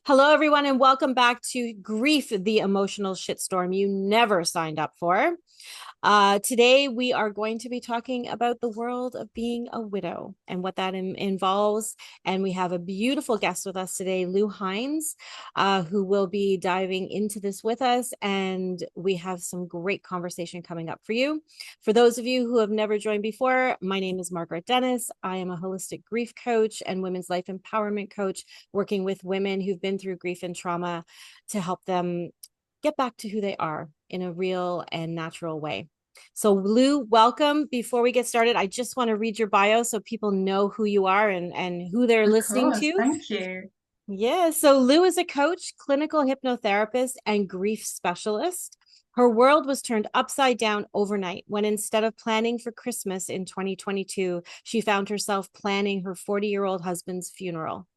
Hello, everyone, and welcome back to Grief, the emotional shitstorm you never signed up for. Today, we are going to be talking about the world of being a widow and what that involves. And we have a beautiful guest with us today, Lou Hynes, who will be diving into this with us. And we have some great conversation coming up for you. For those of you who have never joined before, my name is Margaret Dennis. I am a holistic grief coach and women's life empowerment coach, working with women who've been through grief and trauma to help them get back to who they are in a real and natural way. So Lou, welcome. Before we get started, I just want to read your bio so people know who you are and who they're Of listening course, to. thank you. Yeah, so Lou is a coach, clinical hypnotherapist, and grief specialist. Her world was turned upside down overnight when instead of planning for Christmas in 2022, she found herself planning her 40-year-old husband's funeral.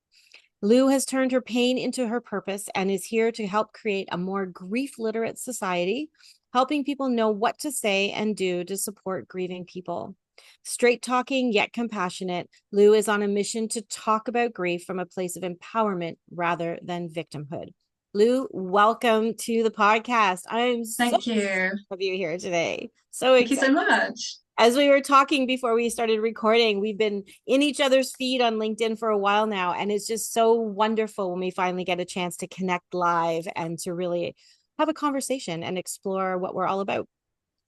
Lou has turned her pain into her purpose and is here to help create a more grief literate society, helping people know what to say and do to support grieving people. Straight talking yet compassionate, Lou is on a mission to talk about grief from a place of empowerment rather than victimhood. Lou, welcome to the podcast. I'm so Thank you. of you here today. So Thank you so excited. much. As we were talking before we started recording, we've been in each other's feed on LinkedIn for a while now, and it's just so wonderful when we finally get a chance to connect live and to really have a conversation and explore what we're all about.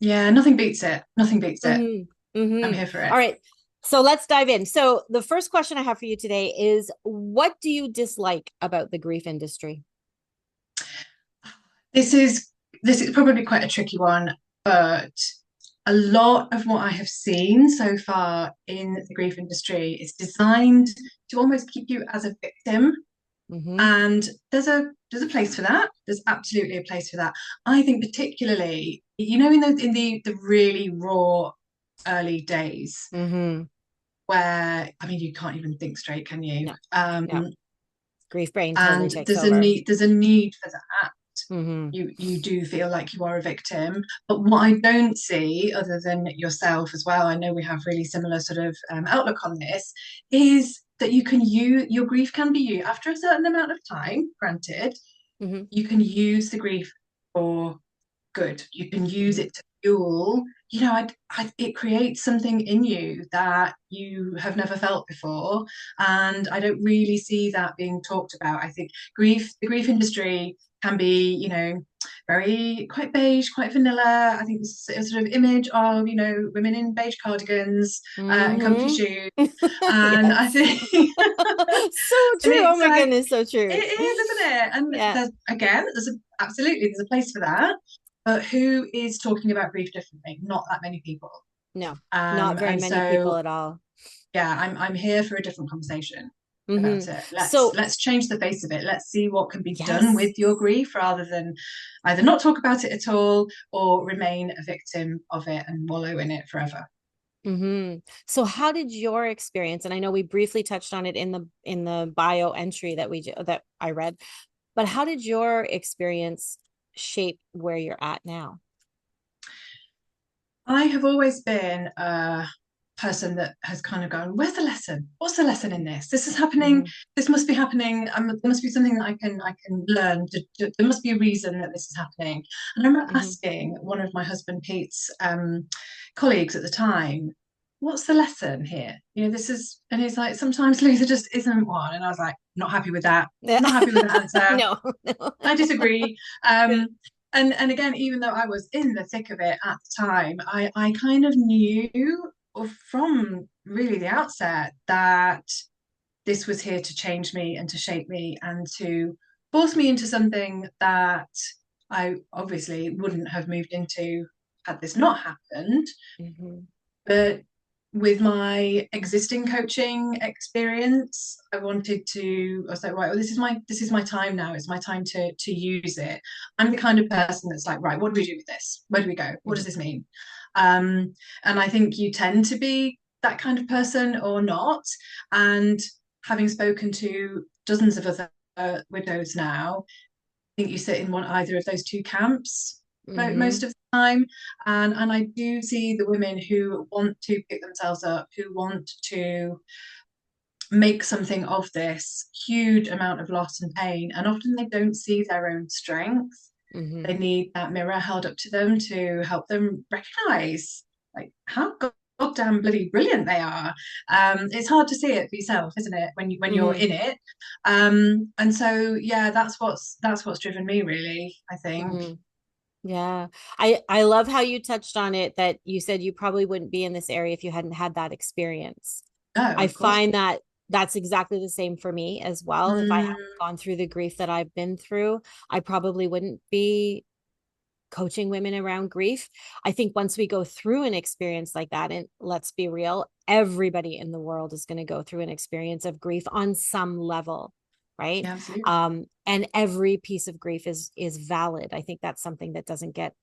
Yeah, nothing beats it. Nothing beats it. Mm-hmm. I'm Mm-hmm. here for All it. right. So let's dive in. So the first question I have for you today is, what do you dislike about the grief industry? This is this is probably quite a tricky one, but a lot of what I have seen so far in the grief industry is designed to almost keep you as a victim. Mm-hmm. And there's a place for that. There's absolutely a place for that. I think particularly, in the really raw early days Mm-hmm. where I mean you can't even think straight, can you? No, no. Grief brain totally And takes there's a over. need for that. Mm-hmm. You do feel like you are a victim. But what I don't see, other than yourself as well, I know we have really similar sort of outlook on this, is that you can use your grief can be used after a certain amount of time, granted, Mm-hmm. you can use the grief for good. You can use Mm-hmm. it to fuel, it creates something in you that you have never felt before. And I don't really see that being talked about. I think the grief industry can be, very quite beige, quite vanilla. I think this a sort of image of, women in beige cardigans and comfy Mm-hmm. shoes. And I Yes. think, So and true. Oh it's my like, goodness, so it true. is, isn't it? And Yeah. absolutely there's a place for that. But who is talking about grief differently? Not that many people. No, not very And many people so at all. yeah, I'm here for a different conversation Mm-hmm. about it. So, Let's change the face of it. Let's see what can be done yes. with your grief rather than either not talk about it at all or remain a victim of it and wallow in it forever. Mm-hmm. So how did your experience, and I know we briefly touched on it in the bio entry that I read, but how did your experience shape where you're at now? I have always been a person that has kind of gone, where's the lesson? What's the lesson in this? This is happening. Mm-hmm. This must be happening. There must be something that I can learn. There must be a reason that this is happening. And I remember Mm-hmm. asking one of my husband Pete's colleagues at the time, what's the lesson here? This is, and he's like, sometimes Lou, there just isn't one. And I was like, not happy with that. Yeah. Not happy with that answer. No, no. I disagree. And again, even though I was in the thick of it at the time, I kind of knew from really the outset that this was here to change me and to shape me and to force me into something that I obviously wouldn't have moved into had this not happened. Mm-hmm. But with my existing coaching experience, I was like, right, well, this is my time now. It's my time to use it. I'm the kind of person that's like, right, what do we do with this? Where do we go? What does this mean? And I think you tend to be that kind of person or not. And having spoken to dozens of other widows now, I think you sit in either of those two camps Mm-hmm. most of the time. And I do see the women who want to pick themselves up, who want to make something of this huge amount of loss and pain, and often they don't see their own strength. They Mm-hmm. need that mirror held up to them to help them recognize like how goddamn bloody brilliant they are. It's hard to see it for yourself, isn't it, when you're Mm-hmm. in it? And so yeah, that's what's driven me really, I think. Mm-hmm. Yeah. I love how you touched on it, that you said you probably wouldn't be in this area if you hadn't had that experience. No, I of course. find that that's exactly the same for me as well. If I hadn't Mm, gone through the grief that I've been through, I probably wouldn't be coaching women around grief. I think once we go through an experience like that, and let's be real, everybody in the world is going to go through an experience of grief on some level, right? yeah, absolutely. And every piece of grief is valid. I think that's something that doesn't get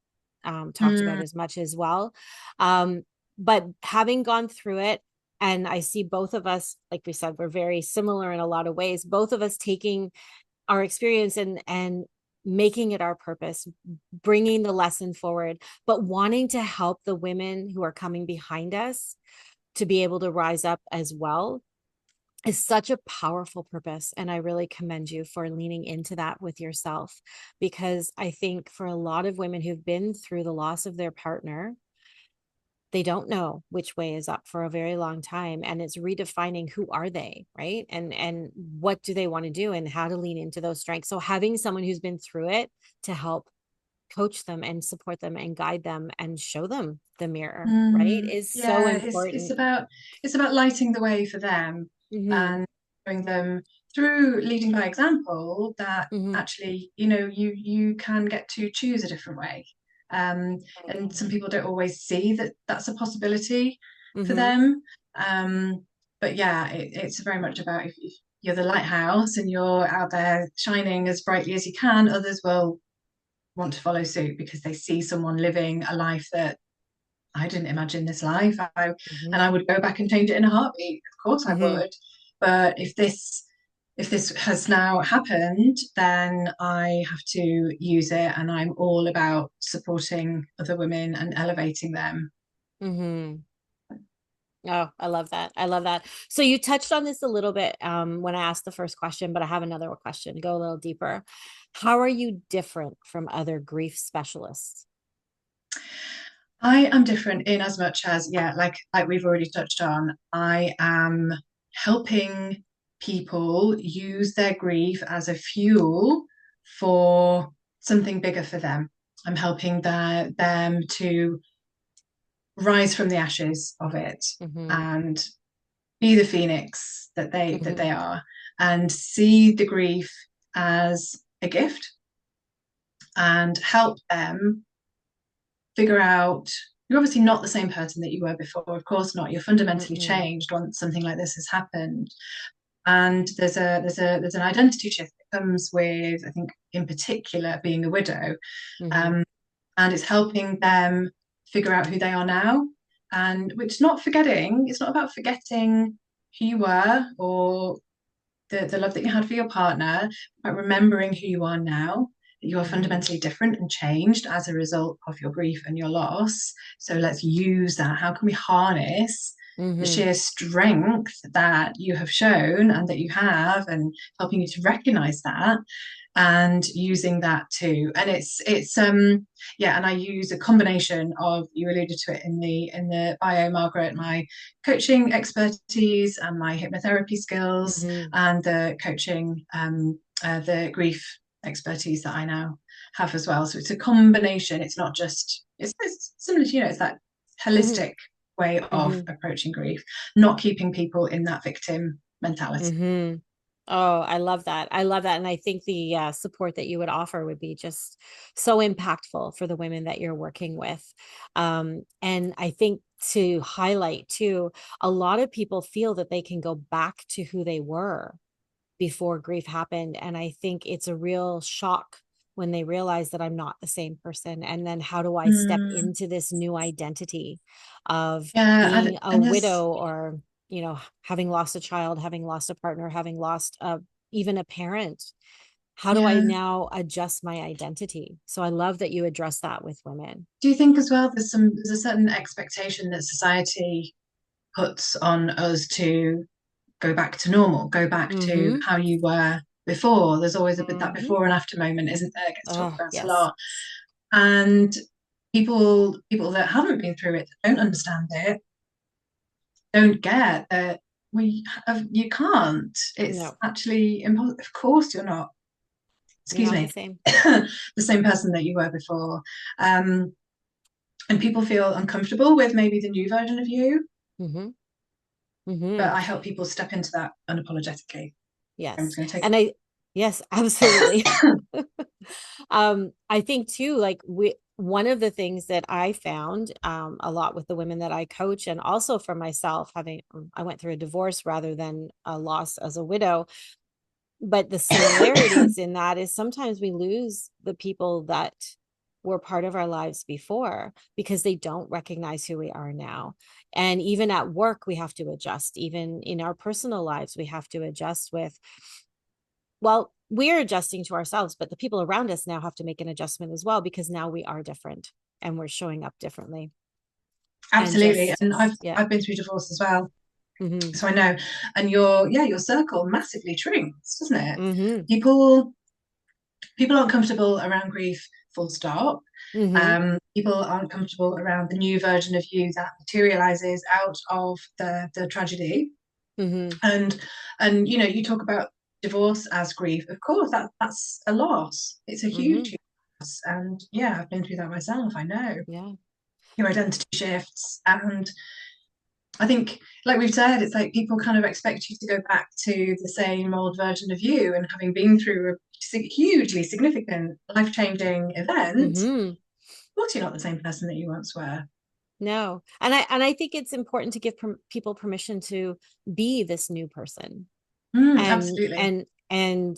talked about Mm, as much as well. Um, but having gone through it, and I see both of us, like we said, we're very similar in a lot of ways. Both of us taking our experience and making it our purpose, bringing the lesson forward, but wanting to help the women who are coming behind us to be able to rise up as well is such a powerful purpose. And I really commend you for leaning into that with yourself, because I think for a lot of women who've been through the loss of their partner, they don't know which way is up for a very long time, and it's redefining who are they, right? And what do they want to do and how to lean into those strengths. So having someone who's been through it to help coach them and support them and guide them and show them the mirror, right, is so yeah, it's important. about lighting the way for them Mm-hmm. and showing them through leading by example that Mm-hmm. actually, you can get to choose a different way. Um, and some people don't always see that that's a possibility for Mm-hmm. them. Um, but yeah, it's very much about if you're the lighthouse and you're out there shining as brightly as you can, others will want to follow suit because they see someone living a life that I didn't imagine this life. And Mm-hmm. I would go back and change it in a heartbeat. Of course I Mm-hmm. would. But if this has now happened, then I have to use it, and I'm all about supporting other women and elevating them. Mm-hmm. Oh, I love that. I love that. So you touched on this a little bit when I asked the first question, but I have another question. Go a little deeper. How are you different from other grief specialists? I am different in as much as, yeah, like we've already touched on, I am helping people use their grief as a fuel for something bigger for them. I'm helping them to rise from the ashes of it Mm-hmm. and be the phoenix that they that Mm-hmm. they are, and see the grief as a gift and help them figure out you're obviously not the same person that you were before. Of course not. You're fundamentally Mm-hmm. changed once something like this has happened. And there's an identity shift that comes with, I think, in particular, being a widow. Mm-hmm. Um, and it's helping them figure out who they are now. And which not forgetting, it's not about forgetting who you were or the love that you had for your partner, but remembering who you are now, that you are Mm-hmm. fundamentally different and changed as a result of your grief and your loss. So let's use that. How can we harness the Mm-hmm. sheer strength that you have shown and that you have, and helping you to recognize that and using that too. And it's yeah, and I use a combination of, you alluded to it in the bio, Margaret, my coaching expertise and my hypnotherapy skills Mm-hmm. and the coaching the grief expertise that I now have as well. So it's a combination. It's not just it's similar to, it's that Mm-hmm. holistic way of Mm-hmm. approaching grief, not keeping people in that victim mentality. Mm-hmm. Oh, I love that. I love that. And I think the support that you would offer would be just so impactful for the women that you're working with. And I think to highlight too, a lot of people feel that they can go back to who they were before grief happened. And I think it's a real shock when they realize that I'm not the same person. And then how do I step Mm, into this new identity of yeah, being a and there's widow, or, having lost a child, having lost a partner, having lost even a parent? How do I yeah. now adjust my identity? So I love that you address that with women. Do you think as well there's a certain expectation that society puts on us to go back to normal, go back to Mm-hmm. how you were before. There's always a bit that Mm-hmm. before and after moment, isn't there? It gets talked Oh, about a yes. lot. And people that haven't been through it, that don't understand it, don't get that you can't. It's No, actually impossible. Of course you're not, you're excuse not the me, same. the same person that you were before. Um, and people feel uncomfortable with maybe the new version of you, Mm-hmm. Mm-hmm. but I help people step into that unapologetically. I'm Yes. just going to take. And yes, absolutely. I think too, like one of the things that I found a lot with the women that I coach, and also for myself, I went through a divorce rather than a loss as a widow. But the similarities in that is sometimes we lose the people that were part of our lives before because they don't recognize who we are now. And even at work, we have to adjust. Even in our personal lives, we have to adjust with, well, we're adjusting to ourselves, but the people around us now have to make an adjustment as well because now we are different and we're showing up differently. And Absolutely. just, And yeah. I've been through divorce as well. Mm-hmm. So I know. And your circle massively shrinks, doesn't it? Mm-hmm. People people aren't comfortable around grief, full stop. Mm-hmm. People aren't comfortable around the new version of you that materializes out of the tragedy. Mm-hmm. And you know, you talk about divorce as grief. Of course, that's a loss. It's a Mm-hmm. huge loss. And yeah, I've been through that myself. I know. Yeah. Your identity shifts, and I think, like we've said, it's like people kind of expect you to go back to the same old version of you, and having been through a hugely significant, life-changing event, of Mm-hmm. course you're not the same person that you once were. No. And I think it's important to give people permission to be this new person. And Absolutely. and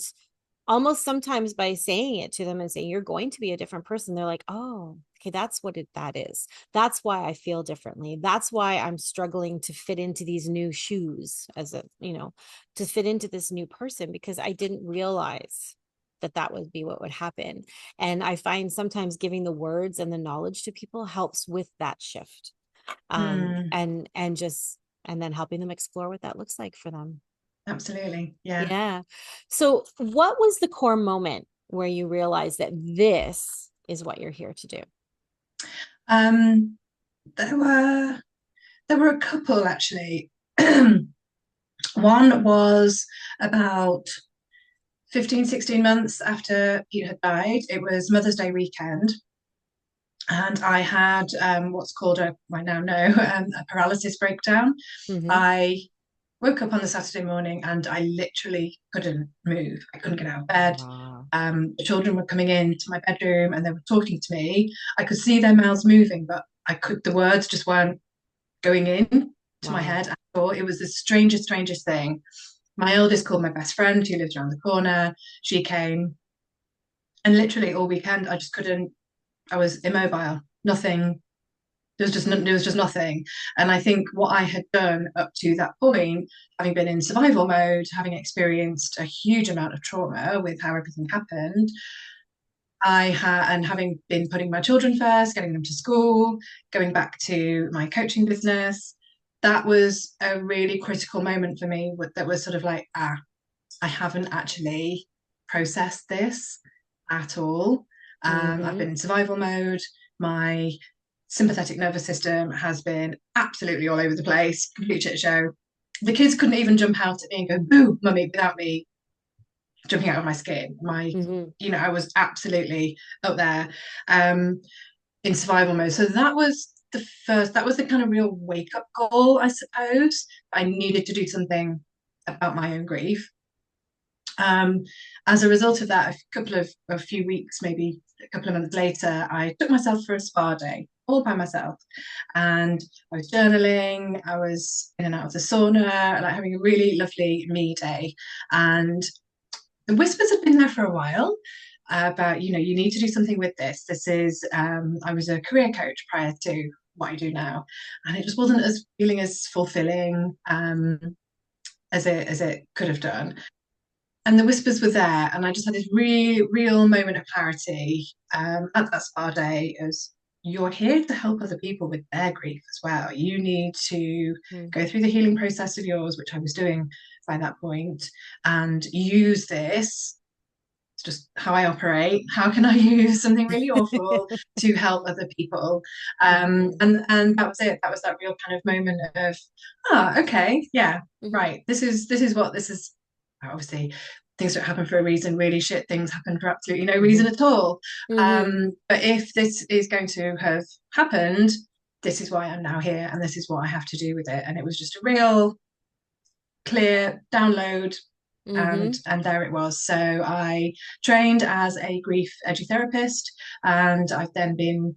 almost sometimes by saying it to them and saying you're going to be a different person, they're like, "Oh, okay, that's what that is. That's why I feel differently. That's why I'm struggling to fit into these new shoes as to fit into this new person because I didn't realize that would be what would happen." And I find sometimes giving the words and the knowledge to people helps with that shift. Mm, And then helping them explore what that looks like for them. absolutely. Yeah. Yeah. So what was the core moment where you realized that this is what you're here to do? Um, there were a couple actually. One was about 15, 16 months after Pete had died. It was Mother's Day weekend. And I had what's called I now know, a paralysis breakdown. Mm-hmm. I woke up on the Saturday morning and I literally couldn't move. I couldn't get out of bed. Wow. The children were coming into my bedroom and they were talking to me. I could see their mouths moving, but the words just weren't going in to my Wow. head at all. It was the strangest, strangest thing. My eldest called my best friend who lived around the corner. She came, and literally all weekend I just couldn't. I was immobile. Nothing. There was just nothing. And I think what I had done up to that point, having been in survival mode, having experienced a huge amount of trauma with how everything happened, I had, and having been putting my children first, getting them to school, going back to my coaching business, that was a really critical moment for me. That was sort of like, I haven't actually processed this at all. I've Mm-hmm. been in survival mode. My sympathetic nervous system has been absolutely all over the place, complete shit show. The kids couldn't even jump out at me and go, boo, mummy, without me jumping out of my skin. Mm-hmm. I was absolutely up there in survival mode. So that was the kind of real wake up call, I suppose. I needed to do something about my own grief. Um, as a result of that, a few weeks, maybe a couple of months later, I took myself for a spa day all by myself, and I was journaling. I was in and out of the sauna, like having a really lovely me day. And the whispers had been there for a while about, you need to do something with this. I was a career coach prior to what I do now, and it just wasn't as feeling as fulfilling as it could have done. And the whispers were there, and I just had this real moment of clarity at that spa day. As you're here to help other people with their grief as well. You need to go through the healing process of yours, which I was doing by that point and use this. It's just how I operate. How can I use something really awful to help other people? Mhm. And that was it. That was that real kind of moment of, okay, yeah, Mhm. right. This is what this is. Obviously, things don't happen for a reason. Really shit things happen for absolutely no reason Mhm. at all. Mhm. But if this is going to have happened, this is why I'm now here, and this is what I have to do with it. And it was just a real clear download, Mhm. and there it was. So I trained as a grief edutherapist, and I've then been,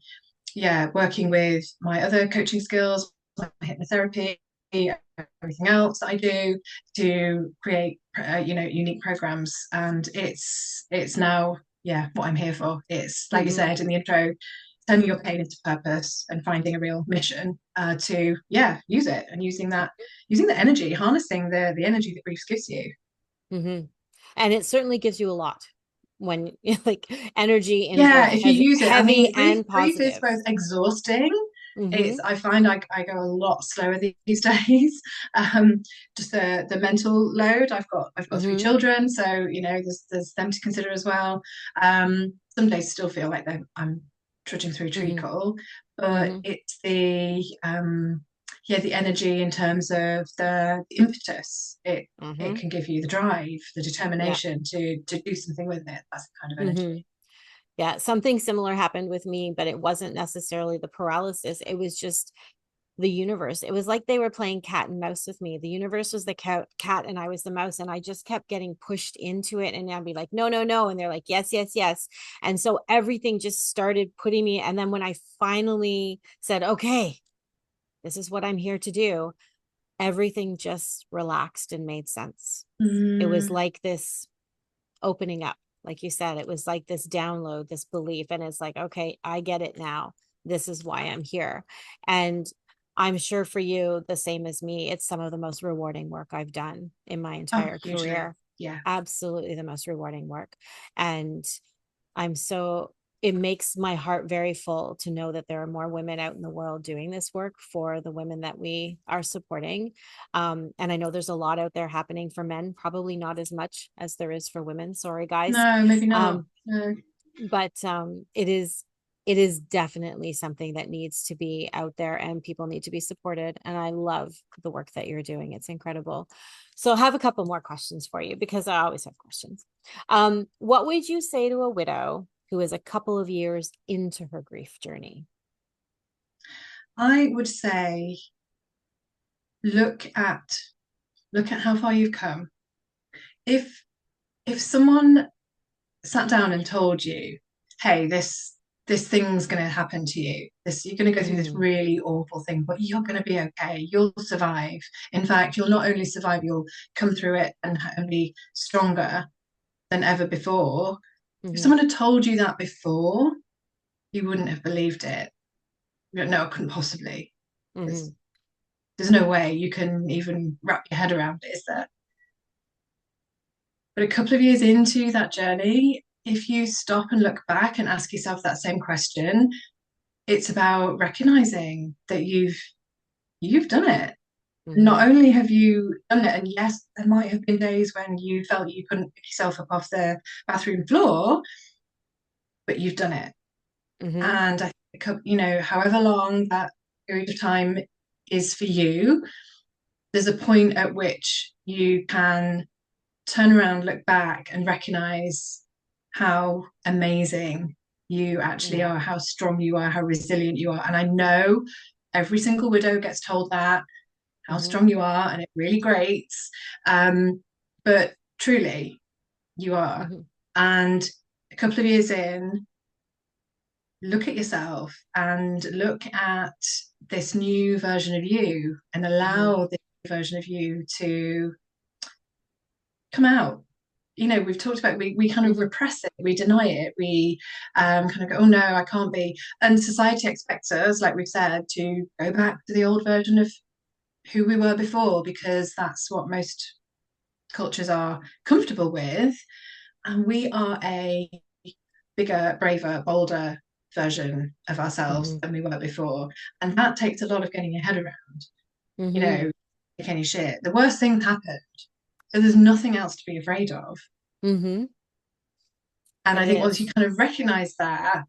yeah, working with my other coaching skills, my hypnotherapy, everything else that I do to create, unique programs. And it's now, yeah, what I'm here for. It's like you Mhm. said in the intro, turning your pain into purpose and finding a real mission, to, yeah, use it, and using the energy, harnessing the energy that grief gives you. Mhm. And it certainly gives you a lot when like energy in Yeah, both if you use it. I heavy mean, and grief is positive. both exhausting. It's, Mhm. I find I go a lot slower these days. Um, just the mental load. I've got three Mhm. children, so there's them to consider as well. Some days still feel like I'm trudging through Mhm. treacle, but Mhm. it's the energy in terms of the impetus. It Mhm. can give you the drive, the Yeah. determination to do something with it. That's the kind of Mhm. energy. Yeah, something similar happened with me, but it wasn't necessarily the paralysis. It was just the universe. It was like they were playing cat and mouse with me. The universe was the cat and I was the mouse, and I just kept getting pushed into it. And I'd be like, no, no, no. And they're like, yes, yes, yes. And so everything just started putting me. And then when I finally said, okay, this is what I'm here to do, everything just relaxed and made sense. It was Mm. like this opening up. Like you said, it was like this download, this belief. And it's like, okay, I get it now. This is why I'm here. And I'm sure for you, the same as me, it's some of the most rewarding work I've done in my Oh, entire hugely. career. Yeah. Absolutely the most rewarding work. And it makes my heart very full to know that there are more women out in the world doing this work for the women that we are supporting. And I know there's a lot out there happening for men, probably not as much as there is for women. Sorry, guys. No, maybe not. Um, No. but it is definitely something that needs to be out there and people need to be supported. And I love the work that you're doing. It's incredible. So I have a couple more questions for you because I always have questions. What would you say to a widow who is a couple of years into her grief journey? I would say look at look at how far you've come. If if someone sat down and told you, hey, this thing's going to happen to you. This You're going to go through this Mm-hmm. really awful thing, but you're going to be okay. You'll survive. In fact, you'll not only survive, you'll come through it and be stronger than ever before. If Mm-hmm. someone had told you that before, you wouldn't have believed it. No, I couldn't possibly. Mm-hmm. There's no way you can even wrap your head around it, is there? But a couple of years into that journey, if you stop and look back and ask yourself that same question, it's about recognizing that you've done it. Mm-hmm. Not only have you done it, and yes, there might have been days when you felt you couldn't pick yourself up off the bathroom floor, but you've done it. Mm-hmm. And I think, however long that period of time is for you, there's a point at which you can turn around, look back, and recognize how amazing you actually Yeah. are, how strong you are, how resilient you are. And I know every single widow gets told that, how Mm-hmm. strong you are, and it really grates. But truly, you are. Mm-hmm. And a couple of years in, look at yourself and look at this new version of you and Mm-hmm. allow this version of you to come out. We've talked about, we kind of Mm-hmm. repress it, we deny it, we kind of go, oh no, I can't be. And society expects us, like we've said, to go back to the old version of who we were before because that's what most cultures are comfortable with. And we are a bigger, braver, bolder version of ourselves Mm-hmm. than we were before. And that takes a lot of getting your head around, you Mm-hmm. know, take any shit. The worst thing happened. So there's nothing else to be afraid of. Mm-hmm. And It I think once you is. kind of recognize that,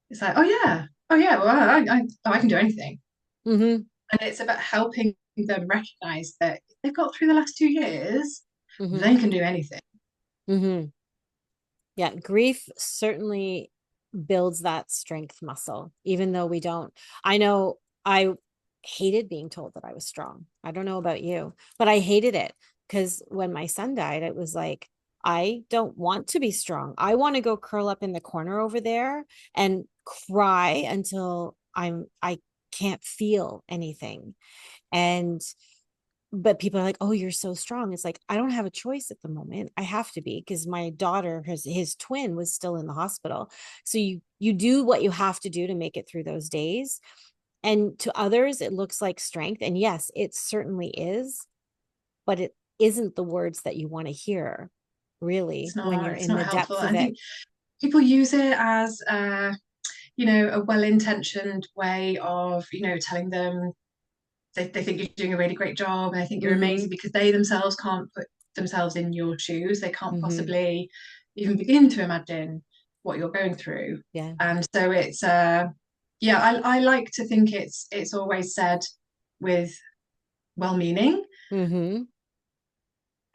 it's like, oh yeah, well, I can do anything. Mm-hmm. And it's about helping them recognize that if they've got through the last 2 years, Mm-hmm. they can do anything. Mm-hmm. Yeah, grief certainly builds that strength muscle, even though we don't. I know I hated being told that I was strong. I don't know about you, but I hated it because when my son died, it was like, I don't want to be strong. I want to go curl up in the corner over there and cry until I can't feel anything. And but people are like, oh, you're so strong. It's like, I don't have a choice at the moment. I have to be because my daughter, his twin was still in the hospital. So you do what you have to do to make it through those days. And to others it looks like strength, and yes, it certainly is, but it isn't the words that you want to hear really when you're It's in not the helpful. depth of I it. think people use it as a well-intentioned way of, telling them they think you're doing a really great job and I think you're Mm-hmm. amazing because they themselves can't put themselves in your shoes. They can't Mm-hmm. possibly even begin to imagine what you're going through. Yeah. And so it's yeah, I like to think it's always said with well-meaning. Mm-hmm.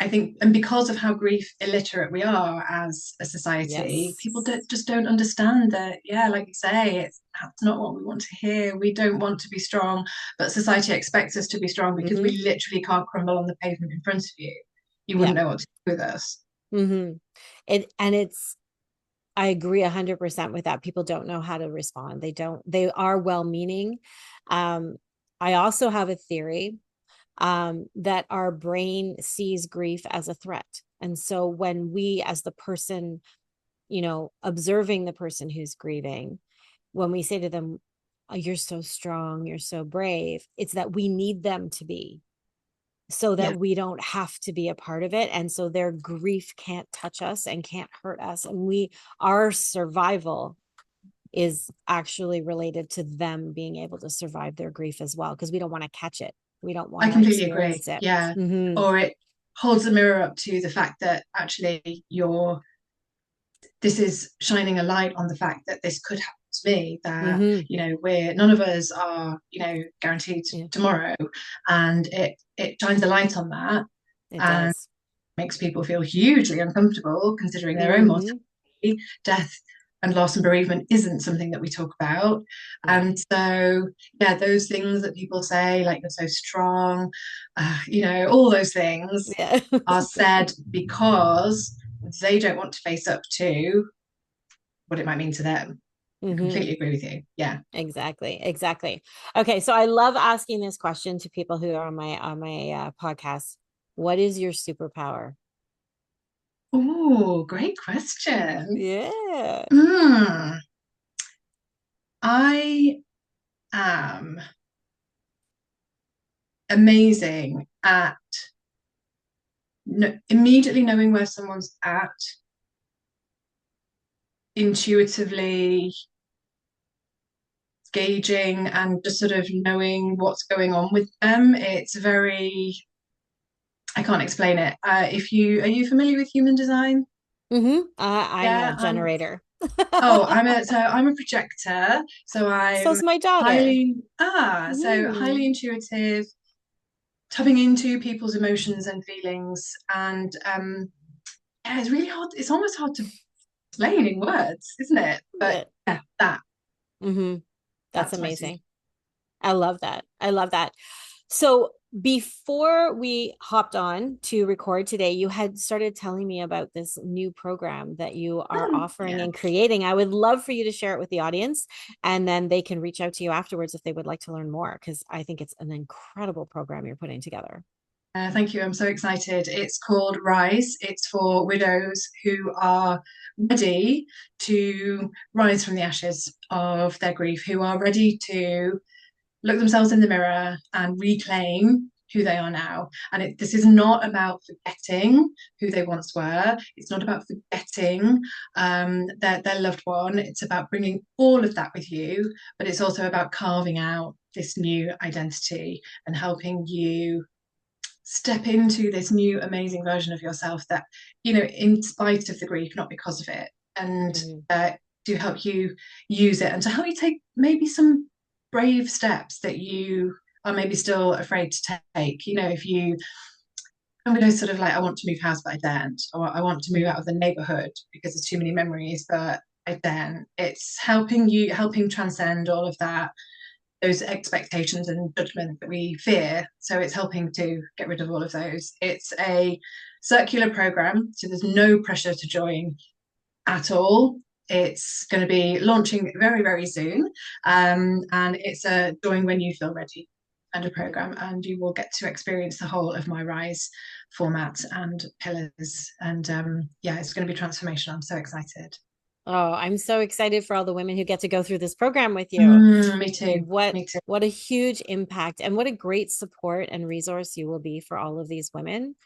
I think, and because of how grief illiterate we are as a society, people Yes. just don't understand that. Yeah, like you say, that's not what we want to hear. We don't want to be strong, but society expects us to be strong because Mm-hmm. we literally can't crumble on the pavement in front of you. You Yeah. wouldn't know what to do with us. Mm-hmm. It's I agree 100% with that. People don't know how to respond. They are well-meaning. Um, I also have a theory that our brain sees grief as a threat. And so when we, as the person, observing the person who's grieving, when we say to them, oh, you're so strong, you're so brave, it's that we need them to be so Yeah, that we don't have to be a part of it, and so their grief can't touch us and can't hurt us, and our survival is actually related to them being able to survive their grief as well, because we don't want to catch it, we don't I want to completely agree. experience it. Yeah. Mm-hmm. Or it holds the mirror up to the fact that actually this is shining a light on the fact that this could happen to me, that Mm-hmm. we're none of us are guaranteed Yeah, tomorrow, and it shines a light on that it and does. makes people feel hugely uncomfortable considering their own Mm-hmm. mortality. Death and loss and bereavement isn't something that we talk about. Yeah. And so yeah, those things that people say like you're so strong, all those things Yeah. are said because they don't want to face up to what it might mean to them. I Mm-hmm. completely agree with you. Yeah. Exactly. Okay, so I love asking this question to people who are on my podcast. What is your superpower? Oh, great question. Yeah. Mm, I am amazing at immediately knowing where someone's at, intuitively gauging and just sort of knowing what's going on with them. It's very, I can't explain it. If you are you familiar with human design? Mm-hmm. I'm a Yeah, I'm. generator. Oh, I'm a projector, so I'm So's my daughter. highly Mm-hmm. intuitive, tapping into people's emotions and feelings, and yeah, it's really hard. It's almost hard to explain in words, isn't it? But Yeah. yeah, Mm-hmm. That's that's my super. amazing. I love that. I love that. So before we hopped on to record today, you had started telling me about this new program that you are offering Yeah. and creating. I would love for you to share it with the audience, and then they can reach out to you afterwards if they would like to learn more, because I think it's an incredible program you're putting together. Thank you. I'm so excited. It's called Rise. It's for widows who are ready to rise from the ashes of their grief, who are ready to look themselves in the mirror and reclaim who they are now. And this is not about forgetting who they once were. It's not about forgetting their loved one. It's about bringing all of that with you, but it's also about carving out this new identity and helping you step into this new amazing version of yourself that, in spite of the grief, not because of it, and Mhm. to help you use it and to help you take maybe some brave steps that you are maybe still afraid to take. If I'm going to sort of like, I want to move house, but I daren't, or I want to move out of the neighborhood because there's too many memories, but I daren't. It's helping transcend all of that, those expectations and judgment that we fear. So it's helping to get rid of all of those. It's a circular program, so there's no pressure to join at all. It's going to be launching very, very soon. And it's a join when you feel ready and a program, and you will get to experience the whole of my rise format and pillars. And yeah, it's going to be transformational. I'm so excited. Oh, I'm so excited for all the women who get to go through this program with you. Me too. Me too. What a huge impact and what a great support and resource you will be for all of these women.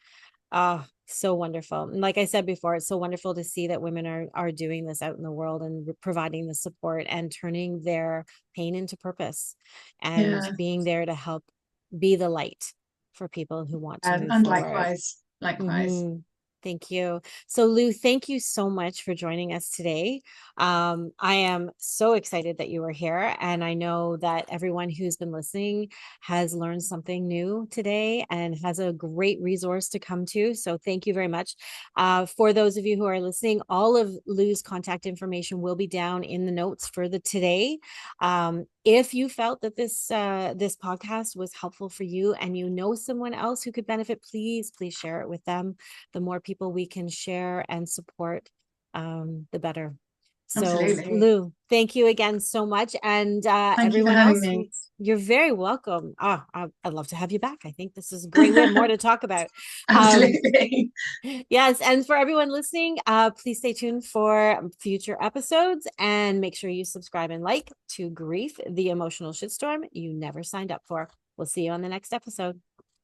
Oh, so wonderful. And like I said before, it's so wonderful to see that women are doing this out in the world and providing the support and turning their pain into purpose and Yeah. being there to help be the light for people who want to move And forward. likewise, likewise. Mm-hmm. Thank you. So, Lou, thank you so much for joining us today. I am so excited that you were here, and I know that everyone who's been listening has learned something new today and has a great resource to come to. So, thank you very much. For those of you who are listening, all of Lou's contact information will be down in the notes for the today. If you felt that this podcast was helpful for you and you know someone else who could benefit, please share it with them. The more people we can share and support, the better. So, Absolutely. Lou, thank you again so much, and Thank you for everyone having else, me. you're very welcome. I'd love to have you back. I think this is great. We have more to talk about. Um, Absolutely. Yes, and for everyone listening, please stay tuned for future episodes and make sure you subscribe and like to Grief, the Emotional Shitstorm you never signed up for. We'll see you on the next episode.